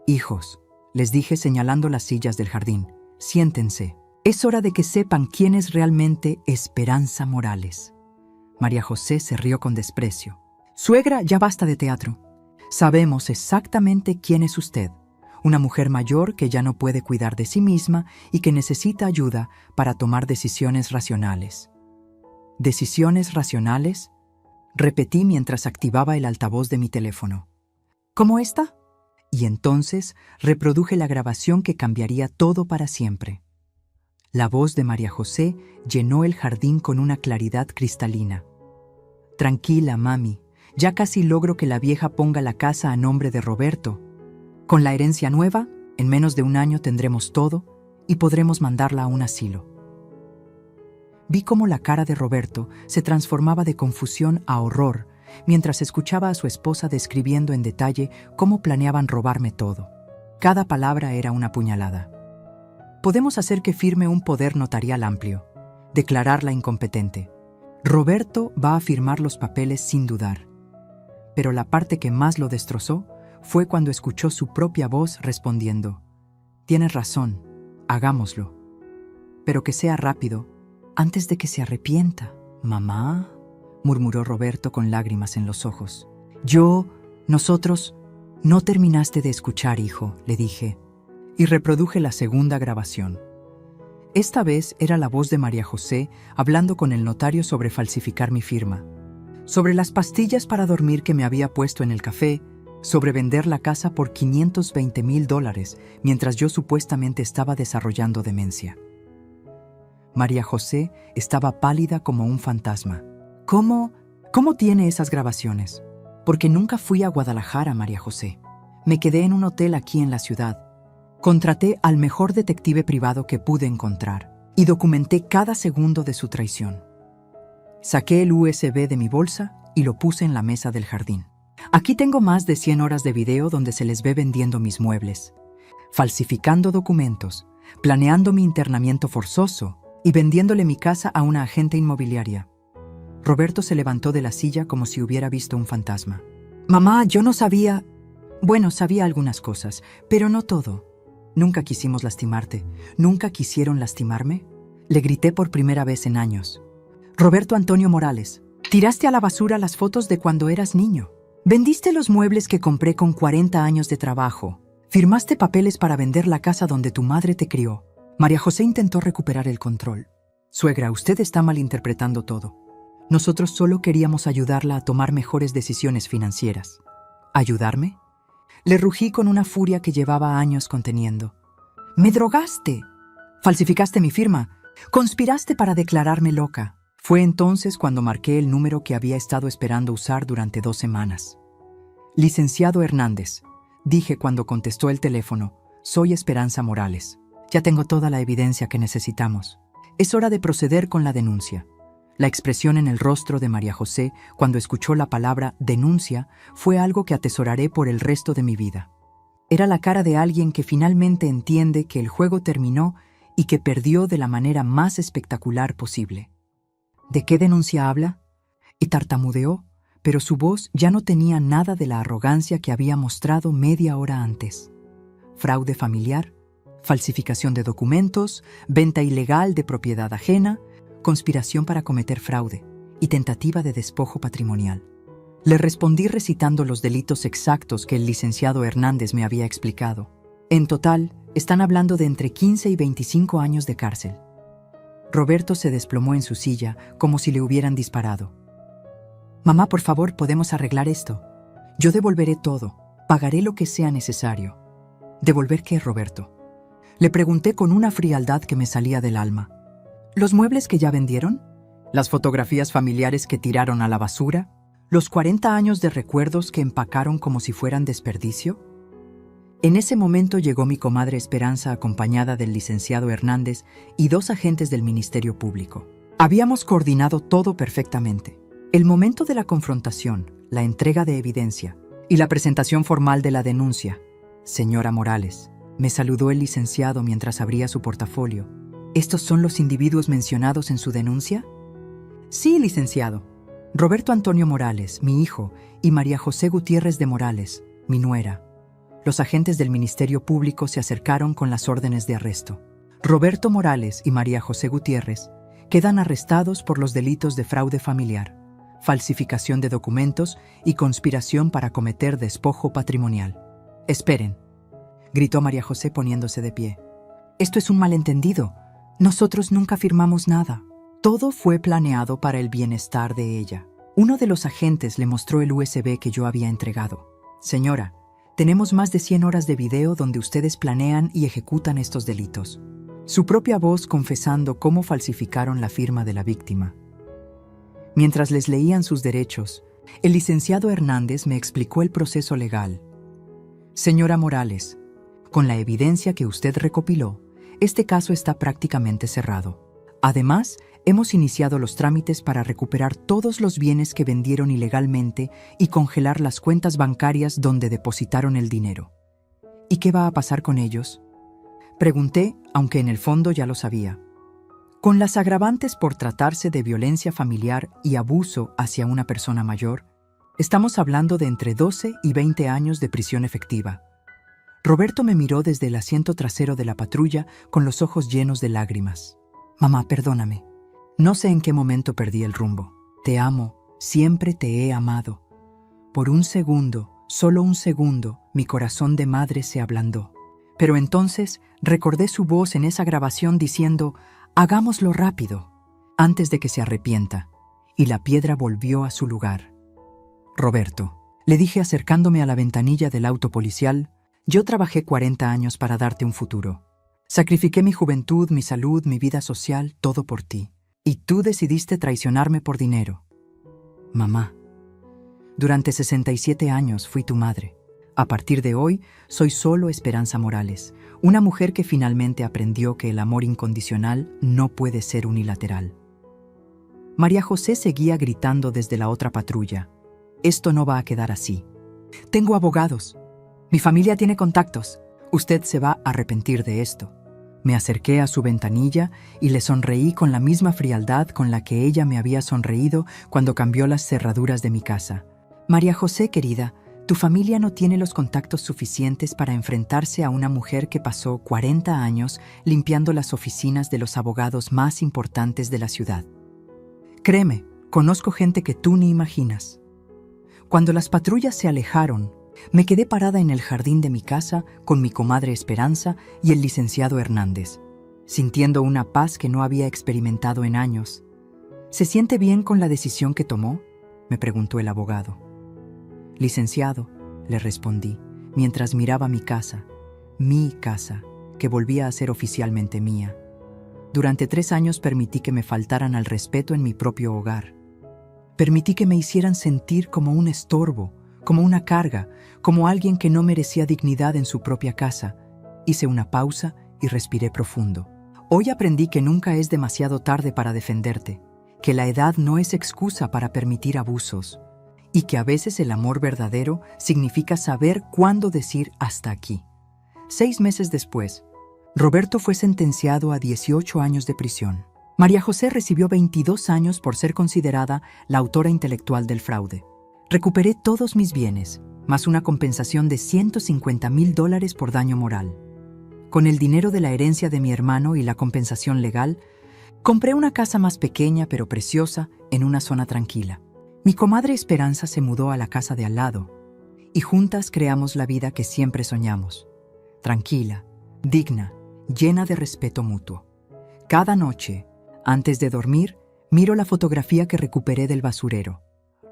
«Hijos», les dije señalando las sillas del jardín, «siéntense. Es hora de que sepan quién es realmente Esperanza Morales». María José se rió con desprecio. «Suegra, ya basta de teatro. Sabemos exactamente quién es usted. Una mujer mayor que ya no puede cuidar de sí misma y que necesita ayuda para tomar decisiones racionales». «¿Decisiones racionales?», repetí mientras activaba el altavoz de mi teléfono. ¿Cómo está? Y entonces reproduje la grabación que cambiaría todo para siempre. La voz de María José llenó el jardín con una claridad cristalina. «Tranquila, mami, ya casi logro que la vieja ponga la casa a nombre de Roberto. Con la herencia nueva, en menos de 1 año tendremos todo y podremos mandarla a un asilo». Vi cómo la cara de Roberto se transformaba de confusión a horror mientras escuchaba a su esposa describiendo en detalle cómo planeaban robarme todo. Cada palabra era una puñalada. «Podemos hacer que firme un poder notarial amplio, declararla incompetente. Roberto va a firmar los papeles sin dudar. Pero la parte que más lo destrozó fue cuando escuchó su propia voz respondiendo: «Tienes razón, hagámoslo. Pero que sea rápido, antes de que se arrepienta». «Mamá», murmuró Roberto con lágrimas en los ojos. «Nosotros...» «No terminaste de escuchar, hijo», le dije, y reproduje la segunda grabación. Esta vez era la voz de María José hablando con el notario sobre falsificar mi firma, sobre las pastillas para dormir que me había puesto en el café, sobre vender la casa por $520,000 mientras yo supuestamente estaba desarrollando demencia. María José estaba pálida como un fantasma. ¿Cómo tiene esas grabaciones? Porque nunca fui a Guadalajara, María José. Me quedé en un hotel aquí en la ciudad. Contraté al mejor detective privado que pude encontrar y documenté cada segundo de su traición. Saqué el USB de mi bolsa y lo puse en la mesa del jardín. Aquí tengo más de 100 horas de video donde se les ve vendiendo mis muebles, falsificando documentos, planeando mi internamiento forzoso y vendiéndole mi casa a una agente inmobiliaria. Roberto se levantó de la silla como si hubiera visto un fantasma. «Mamá, yo no sabía...» «Bueno, sabía algunas cosas, pero no todo. Nunca quisimos lastimarte. ¿Nunca quisieron lastimarme?», le grité por primera vez en años. «Roberto Antonio Morales, tiraste a la basura las fotos de cuando eras niño. Vendiste los muebles que compré con 40 años de trabajo. Firmaste papeles para vender la casa donde tu madre te crió». María José intentó recuperar el control. «Suegra, usted está malinterpretando todo. Nosotros solo queríamos ayudarla a tomar mejores decisiones financieras». «¿Ayudarme?», le rugí con una furia que llevaba años conteniendo. «¡Me drogaste! Falsificaste mi firma. Conspiraste para declararme loca». Fue entonces cuando marqué el número que había estado esperando usar durante 2 semanas. «Licenciado Hernández», dije cuando contestó el teléfono, «soy Esperanza Morales. Ya tengo toda la evidencia que necesitamos. Es hora de proceder con la denuncia». La expresión en el rostro de María José cuando escuchó la palabra denuncia fue algo que atesoraré por el resto de mi vida. Era la cara de alguien que finalmente entiende que el juego terminó y que perdió de la manera más espectacular posible. ¿De qué denuncia habla? Y tartamudeó, pero su voz ya no tenía nada de la arrogancia que había mostrado media hora antes. Fraude familiar, falsificación de documentos, venta ilegal de propiedad ajena, conspiración para cometer fraude y tentativa de despojo patrimonial. Le respondí recitando los delitos exactos que el licenciado Hernández me había explicado. En total, están hablando de entre 15 y 25 años de cárcel. Roberto se desplomó en su silla como si le hubieran disparado. «Mamá, por favor, podemos arreglar esto. Yo devolveré todo. Pagaré lo que sea necesario». «¿Devolver qué, Roberto?», le pregunté con una frialdad que me salía del alma. ¿Los muebles que ya vendieron? ¿Las fotografías familiares que tiraron a la basura? ¿Los 40 años de recuerdos que empacaron como si fueran desperdicio? En ese momento llegó mi comadre Esperanza acompañada del licenciado Hernández y 2 agentes del Ministerio Público. Habíamos coordinado todo perfectamente. El momento de la confrontación, la entrega de evidencia y la presentación formal de la denuncia. «Señora Morales», me saludó el licenciado mientras abría su portafolio. ¿Estos son los individuos mencionados en su denuncia? «Sí, licenciado. Roberto Antonio Morales, mi hijo, y María José Gutiérrez de Morales, mi nuera». Los agentes del Ministerio Público se acercaron con las órdenes de arresto. Roberto Morales y María José Gutiérrez quedan arrestados por los delitos de fraude familiar, falsificación de documentos y conspiración para cometer despojo patrimonial. «Esperen», gritó María José poniéndose de pie. «Esto es un malentendido. Nosotros nunca firmamos nada. Todo fue planeado para el bienestar de ella». Uno de los agentes le mostró el USB que yo había entregado. «Señora, tenemos más de 100 horas de video donde ustedes planean y ejecutan estos delitos». Su propia voz confesando cómo falsificaron la firma de la víctima. Mientras les leían sus derechos, el licenciado Hernández me explicó el proceso legal. «Señora Morales, con la evidencia que usted recopiló, este caso está prácticamente cerrado. Además, hemos iniciado los trámites para recuperar todos los bienes que vendieron ilegalmente y congelar las cuentas bancarias donde depositaron el dinero». «¿Y qué va a pasar con ellos?», pregunté, aunque en el fondo ya lo sabía. Con las agravantes por tratarse de violencia familiar y abuso hacia una persona mayor, estamos hablando de entre 12 y 20 años de prisión efectiva. Roberto me miró desde el asiento trasero de la patrulla con los ojos llenos de lágrimas. Mamá, perdóname. No sé en qué momento perdí el rumbo. Te amo, siempre te he amado. Por un segundo, solo un segundo, mi corazón de madre se ablandó. Pero entonces recordé su voz en esa grabación diciendo: hagámoslo rápido, antes de que se arrepienta, y la piedra volvió a su lugar. Roberto, le dije acercándome a la ventanilla del auto policial, yo trabajé 40 años para darte un futuro. Sacrifiqué mi juventud, mi salud, mi vida social, todo por ti. Y tú decidiste traicionarme por dinero. Mamá, durante 67 años fui tu madre. A partir de hoy, soy solo Esperanza Morales, una mujer que finalmente aprendió que el amor incondicional no puede ser unilateral. María José seguía gritando desde la otra patrulla: esto no va a quedar así. Tengo abogados. Mi familia tiene contactos. Usted se va a arrepentir de esto. Me acerqué a su ventanilla y le sonreí con la misma frialdad con la que ella me había sonreído cuando cambió las cerraduras de mi casa. María José, querida, tu familia no tiene los contactos suficientes para enfrentarse a una mujer que pasó 40 años limpiando las oficinas de los abogados más importantes de la ciudad. Créeme, conozco gente que tú ni imaginas. Cuando las patrullas se alejaron, me quedé parada en el jardín de mi casa con mi comadre Esperanza y el licenciado Hernández, sintiendo una paz que no había experimentado en años. ¿Se siente bien con la decisión que tomó?, me preguntó el abogado. Licenciado, le respondí, mientras miraba mi casa, que volvía a ser oficialmente mía. Durante 3 años permití que me faltaran al respeto en mi propio hogar. Permití que me hicieran sentir como un estorbo, como una carga, como alguien que no merecía dignidad en su propia casa. Hice una pausa y respiré profundo. Hoy aprendí que nunca es demasiado tarde para defenderte, que la edad no es excusa para permitir abusos, y que a veces el amor verdadero significa saber cuándo decir hasta aquí. 6 meses después, Roberto fue sentenciado a 18 años de prisión. María José recibió 22 años por ser considerada la autora intelectual del fraude. Recuperé todos mis bienes, más una compensación de $150,000 por daño moral. Con el dinero de la herencia de mi hermano y la compensación legal, compré una casa más pequeña pero preciosa en una zona tranquila. Mi comadre Esperanza se mudó a la casa de al lado y juntas creamos la vida que siempre soñamos. Tranquila, digna, llena de respeto mutuo. Cada noche, antes de dormir, miro la fotografía que recuperé del basurero.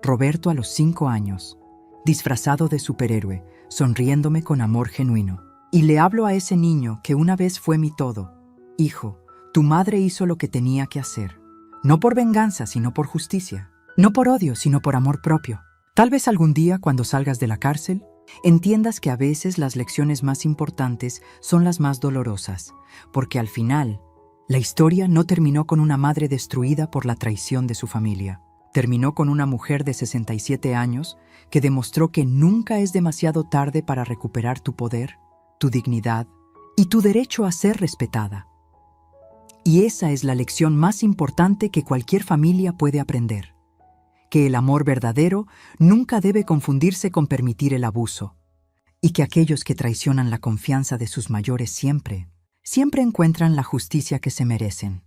Roberto a los 5 años, disfrazado de superhéroe, sonriéndome con amor genuino. Y le hablo a ese niño que una vez fue mi todo. Hijo, tu madre hizo lo que tenía que hacer. No por venganza, sino por justicia. No por odio, sino por amor propio. Tal vez algún día, cuando salgas de la cárcel, entiendas que a veces las lecciones más importantes son las más dolorosas, porque al final, la historia no terminó con una madre destruida por la traición de su familia. Terminó con una mujer de 67 años que demostró que nunca es demasiado tarde para recuperar tu poder, tu dignidad y tu derecho a ser respetada. Y esa es la lección más importante que cualquier familia puede aprender. Que el amor verdadero nunca debe confundirse con permitir el abuso, y que aquellos que traicionan la confianza de sus mayores siempre encuentran la justicia que se merecen.